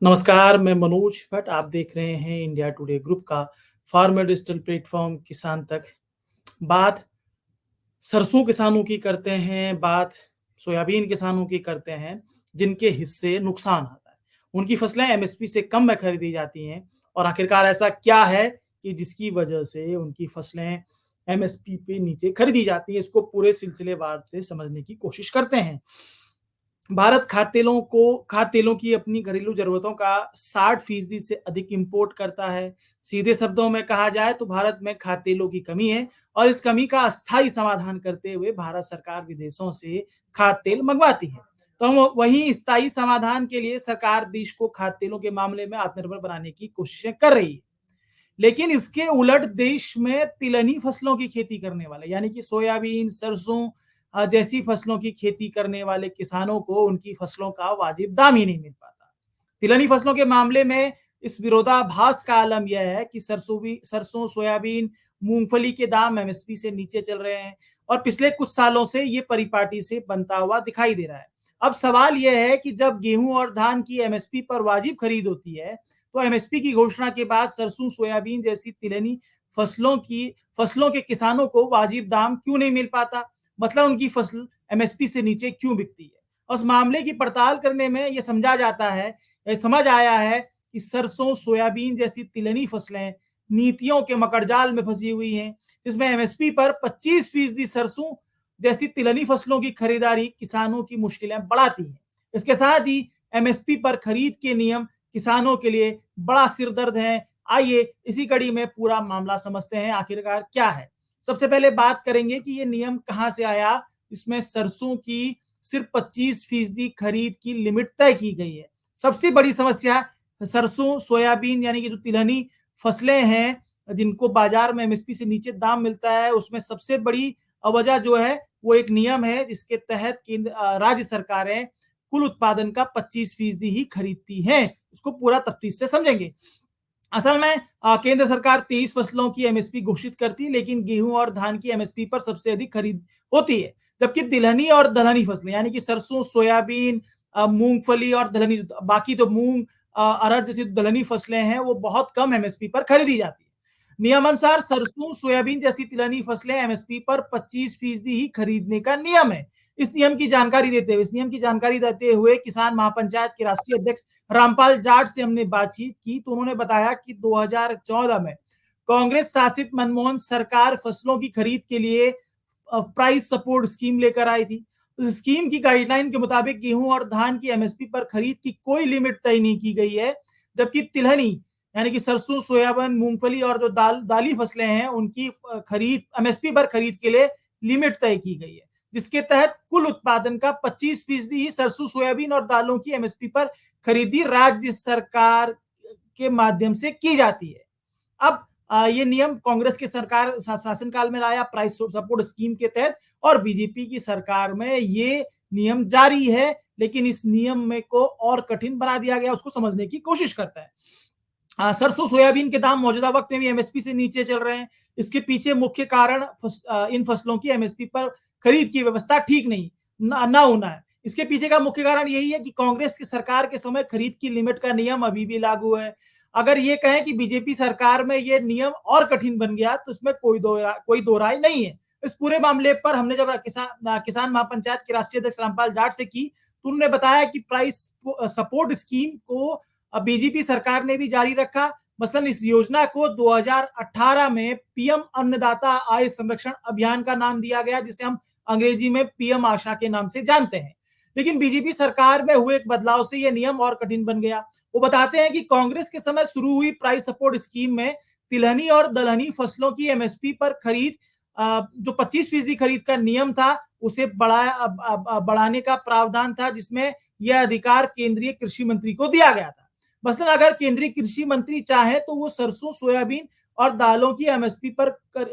नमस्कार, मैं मनोज भट्ट। आप देख रहे हैं इंडिया टुडे ग्रुप का फार्मर डिजिटल प्लेटफॉर्म किसान तक। बात सरसों किसानों की करते हैं, बात सोयाबीन किसानों की करते हैं, जिनके हिस्से नुकसान आता है। उनकी फसलें एमएसपी से कम में खरीदी जाती हैं और आखिरकार ऐसा क्या है कि जिसकी वजह से उनकी फसलें एमएसपी पे नीचे खरीदी जाती हैं, इसको पूरे सिलसिलेवार से समझने की कोशिश करते हैं। भारत खाद्य तेलों की अपनी घरेलू ज़रूरतों का 60% से अधिक इम्पोर्ट करता है। सीधे शब्दों में कहा जाए तो भारत में खाद्य तेलों की कमी है और इस कमी का अस्थायी समाधान करते हुए भारत सरकार विदेशों से खाद्य तेल मंगवाती है। तो हम वहीं स्थायी समाधान के लिए सरकार देश को खाद्य तेलों के मामले में आत्मनिर्भर बनाने की कोशिशें कर रही है। लेकिन इसके उलट देश में तिलहनी फसलों की खेती करने वाले यानी कि सोयाबीन, सरसों जैसी फसलों की खेती करने वाले किसानों को उनकी फसलों का वाजिब दाम ही नहीं मिल पाता। तिलहनी फसलों के मामले में इस विरोधाभास का आलम यह है कि सरसों, सोयाबीन, मूंगफली के दाम एमएसपी से नीचे चल रहे हैं और पिछले कुछ सालों से ये परिपाटी से बनता हुआ दिखाई दे रहा है। अब सवाल यह है कि जब गेहूं और धान की एमएसपी पर वाजिब खरीद होती है, तो एमएसपी की घोषणा के बाद सरसों, सोयाबीन जैसी तिलहनी फसलों के किसानों को वाजिब दाम क्यों नहीं मिल पाता? मतलब उनकी फसल एमएसपी से नीचे क्यों बिकती है? उस मामले की पड़ताल करने में ये समझ आया है कि सरसों, सोयाबीन जैसी तिलहनी फसलें नीतियों के मकड़जाल में फंसी हुई हैं, जिसमें एमएसपी पर 25% सरसों जैसी तिलहनी फसलों की खरीदारी किसानों की मुश्किलें बढ़ाती है। इसके साथ ही एमएसपी पर खरीद के नियम किसानों के लिए बड़ा सिरदर्द है। आइए इसी कड़ी में पूरा मामला समझते हैं आखिरकार क्या है। सबसे पहले बात करेंगे कि ये नियम कहाँ से आया। इसमें सरसों की सिर्फ 25% खरीद की लिमिट तय की गई है। सबसे बड़ी समस्या सरसों, सोयाबीन यानी कि जो तिलहनी फसलें हैं, जिनको बाजार में एमएसपी से नीचे दाम मिलता है, उसमें सबसे बड़ी वजह जो है वो एक नियम है जिसके तहत राज्य सरकारें कुल उत्पादन का 25% ही खरीदती हैं। इसको पूरा तफ्तीश से समझेंगे। असल में केंद्र सरकार 23 फसलों की एमएसपी घोषित करती है, लेकिन गेहूं और धान की एमएसपी पर सबसे अधिक खरीद होती है, जबकि तिलहनी और दलहनी फसलें यानी कि सरसों, सोयाबीन, मूंगफली और दलहनी, बाकी तो मूंग, अरहर जैसी दलहनी फसलें हैं, वो बहुत कम एमएसपी पर खरीदी जाती है। नियमानुसार सरसों, सोयाबीन जैसी तिलहनी फसलें एमएसपी पर 25% ही खरीदने का नियम है। इस नियम की जानकारी देते हुए किसान महापंचायत के राष्ट्रीय अध्यक्ष रामपाल जाट से हमने बातचीत की, तो उन्होंने बताया कि 2014 में कांग्रेस शासित मनमोहन सरकार फसलों की खरीद के लिए प्राइस सपोर्ट स्कीम लेकर आई थी। उस स्कीम की गाइडलाइन के मुताबिक गेहूं और धान की एमएसपी पर खरीद की कोई लिमिट तय नहीं की गई है, जबकि तिलहनी यानी कि सरसों, सोयाबीन, मूंगफली और जो दाली फसलें हैं, उनकी खरीद एमएसपी पर खरीद के लिए लिमिट तय की गई है, जिसके तहत कुल उत्पादन का 25% ही सरसों, सोयाबीन और दालों की एमएसपी पर खरीदी राज्य सरकार के माध्यम से की जाती है। अब ये नियम कांग्रेस के सरकार शासनकाल में लाया प्राइस सपोर्ट स्कीम के तहत, और बीजेपी की सरकार में ये नियम जारी है, लेकिन इस नियम में को और कठिन बना दिया गया। उसको समझने की कोशिश करता है। सरसों, सोयाबीन के दाम मौजूदा वक्त में भी एमएसपी से नीचे चल रहे हैं। इसके पीछे मुख्य कारण इन फसलों की एमएसपी पर खरीद की व्यवस्था ठीक नहीं ना होना है। इसके पीछे का मुख्य कारण यही है कि कांग्रेस की सरकार के समय खरीद की लिमिट का नियम अभी भी लागू है। अगर ये कहें कि बीजेपी सरकार में ये नियम और कठिन बन गया, तो इसमें कोई दो राय नहीं है। इस पूरे मामले पर हमने जब किसान महापंचायत के राष्ट्रीय अध्यक्ष रामपाल जाट से की, तो उन्होंने बताया कि प्राइस सपोर्ट स्कीम को बीजेपी सरकार ने भी जारी रखा। मसलन इस योजना को 2018 में पीएम अन्नदाता आय संरक्षण अभियान का नाम दिया गया, जिसे हम अंग्रेजी में पीएम आशा के नाम से जानते हैं। लेकिन बीजेपी सरकार में हुए एक बदलाव से यह नियम और कठिन बन गया। वो बताते हैं कि कांग्रेस के समय शुरू हुई प्राइस सपोर्ट स्कीम में तिलहनी और दलहनी फसलों की एमएसपी पर खरीद जो 25% खरीद का नियम था, उसे बढ़ाने का प्रावधान था, जिसमें यह अधिकार केंद्रीय कृषि मंत्री को दिया गया था। मसलन अगर केंद्रीय कृषि मंत्री चाहे तो वो सरसों, सोयाबीन और दालों की एमएसपी पर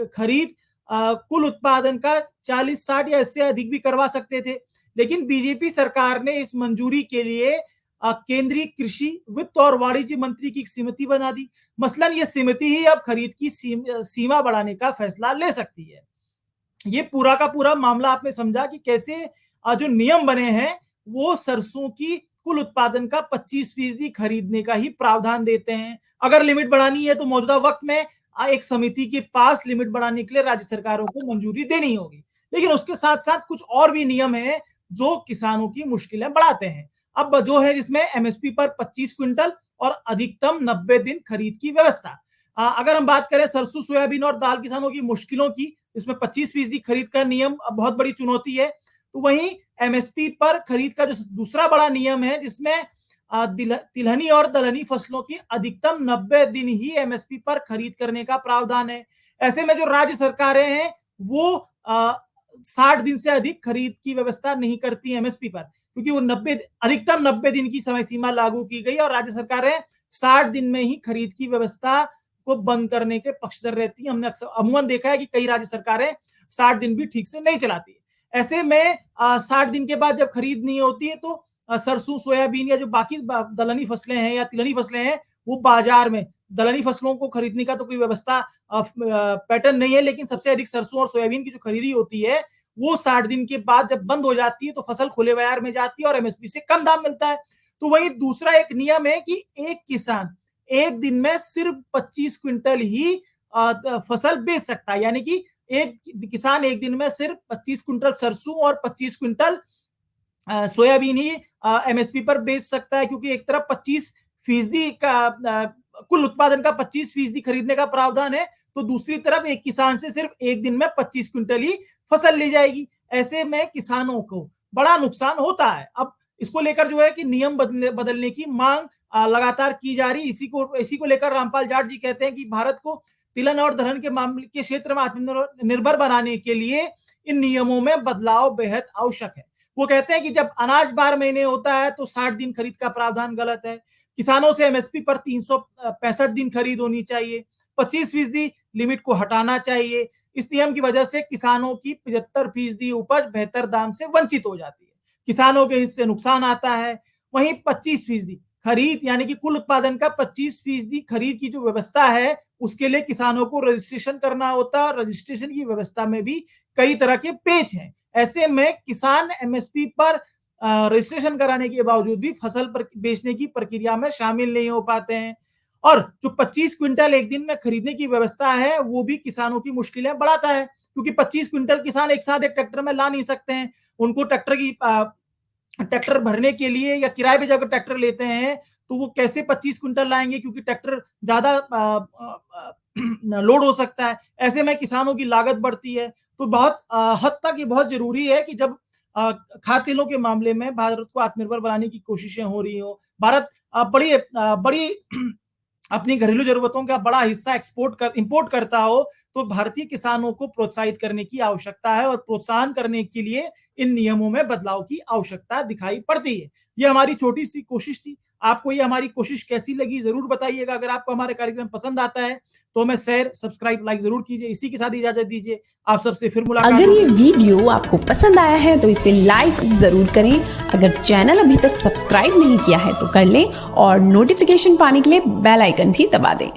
खरीद कुल उत्पादन का 40, 60 या इससे अधिक भी करवा सकते थे। लेकिन बीजेपी सरकार ने इस मंजूरी के लिए केंद्रीय कृषि, वित्त और वाणिज्य मंत्री की समिति बना दी। मसलन ये समिति ही अब खरीद की सीमा बढ़ाने का फैसला ले सकती है। ये पूरा का पूरा मामला आपने समझा कि कैसे जो नियम बने हैं वो सरसों की कुल उत्पादन का 25% खरीदने का ही प्रावधान देते हैं। अगर लिमिट बढ़ानी है तो मौजूदा वक्त में एक समिति के पास लिमिट बढ़ाने के लिए राज्य सरकारों को मंजूरी देनी होगी। लेकिन उसके साथ साथ कुछ और भी नियम हैं जो किसानों की मुश्किलें बढ़ाते हैं। अब जो है जिसमें एमएसपी पर 25 क्विंटल और अधिकतम 90 दिन खरीद की व्यवस्था। अगर हम बात करें सरसों, सोयाबीन और दाल किसानों की मुश्किलों की, इसमें 25% खरीद का नियम बहुत बड़ी चुनौती है। तो वहीं एमएसपी पर खरीद का जो दूसरा बड़ा नियम है जिसमें तिलहनी और दलहनी फसलों की अधिकतम 90 दिन ही एमएसपी पर खरीद करने का प्रावधान है। ऐसे में जो राज्य सरकारें हैं वो 60 दिन से अधिक खरीद की व्यवस्था नहीं करती एमएसपी पर, क्योंकि वो अधिकतम 90 दिन की समय सीमा लागू की गई और राज्य सरकारें 60 दिन में ही खरीद की व्यवस्था को बंद करने के पक्षधर रहती है। हमने अक्सर अमूमन देखा है कि कई राज्य सरकारें 60 दिन भी ठीक से नहीं चलाती है। ऐसे में 60 दिन के बाद जब खरीद नहीं होती है तो सरसों, सोयाबीन या जो बाकी दलहनी फसलें हैं या तिलहनी फसलें हैं वो बाजार में, दलहनी फसलों को खरीदने का तो कोई व्यवस्था पैटर्न नहीं है, लेकिन सबसे अधिक सरसों और सोयाबीन की जो खरीदी होती है वो 60 दिन के बाद जब बंद हो जाती है तो फसल खुले बाजार में जाती है और एमएसपी से कम दाम मिलता है। तो वहीं दूसरा एक नियम है कि एक किसान एक दिन में सिर्फ 25 क्विंटल ही फसल बेच सकता है, यानी कि एक किसान एक दिन में सिर्फ 25 क्विंटल सरसों और 25 क्विंटल सोयाबीन ही एमएसपी पर बेच सकता है, क्योंकि एक तरफ 25% का कुल उत्पादन का 25% खरीदने का प्रावधान है, तो दूसरी तरफ एक किसान से सिर्फ एक दिन में 25 क्विंटल ही फसल ली जाएगी। ऐसे में किसानों को बड़ा नुकसान होता है। अब इसको लेकर जो है कि नियम बदलने की मांग लगातार की जा रही। इसी को लेकर रामपाल जाट जी कहते हैं कि भारत को तिलहन और दलहन के मामले के क्षेत्र में आत्मनिर्भर बनाने के लिए इन नियमों में बदलाव बेहद आवश्यक है। वो कहते हैं कि जब अनाज 12 महीने होता है तो 60 दिन खरीद का प्रावधान गलत है। किसानों से एमएसपी पर 365 दिन खरीद होनी चाहिए। 25% लिमिट को हटाना चाहिए। इस नियम की वजह से किसानों की 75% उपज बेहतर दाम से वंचित हो जाती है, किसानों के हिस्से नुकसान आता है। वहीं 25% खरीद यानी कि कुल उत्पादन का 25% खरीद की जो व्यवस्था है उसके लिए किसानों को रजिस्ट्रेशन करना होता है। रजिस्ट्रेशन की व्यवस्था में भी कई तरह के पेच हैं। ऐसे में किसान एमएसपी पर रजिस्ट्रेशन कराने के बावजूद भी फसल पर बेचने की प्रक्रिया में शामिल नहीं हो पाते हैं। और जो 25 क्विंटल एक दिन में खरीदने की व्यवस्था है वो भी किसानों की मुश्किलें बढ़ाता है, क्योंकि 25 क्विंटल किसान एक साथ एक ट्रैक्टर में ला नहीं सकते हैं। उनको ट्रैक्टर भरने के लिए या किराए पे जाकर ट्रैक्टर लेते हैं तो वो कैसे 25 क्विंटल लाएंगे, क्योंकि ट्रैक्टर ज्यादा लोड हो सकता है। ऐसे में किसानों की लागत बढ़ती है। तो बहुत हद तक ये बहुत जरूरी है कि जब खाद्य तेलों के मामले में भारत को आत्मनिर्भर बनाने की कोशिशें हो रही हो, भारत बड़ी अपनी घरेलू जरूरतों का बड़ा हिस्सा इंपोर्ट करता हो, तो भारतीय किसानों को प्रोत्साहित करने की आवश्यकता है और प्रोत्साहन करने के लिए इन नियमों में बदलाव की आवश्यकता दिखाई पड़ती है। ये हमारी छोटी सी कोशिश थी। आपको ये हमारी कोशिश कैसी लगी जरूर बताइएगा। अगर आपको हमारे कार्यक्रम पसंद आता है तो हमें शेयर, सब्सक्राइब, लाइक जरूर कीजिए। इसी के साथ इजाजत दीजिए। आप सबसे फिर मुलाकात। अगर ये वीडियो आपको पसंद आया है तो इसे लाइक जरूर करें। अगर चैनल अभी तक सब्सक्राइब नहीं किया है तो कर लें और नोटिफिकेशन पाने के लिए बेल आइकन भी दबा दें।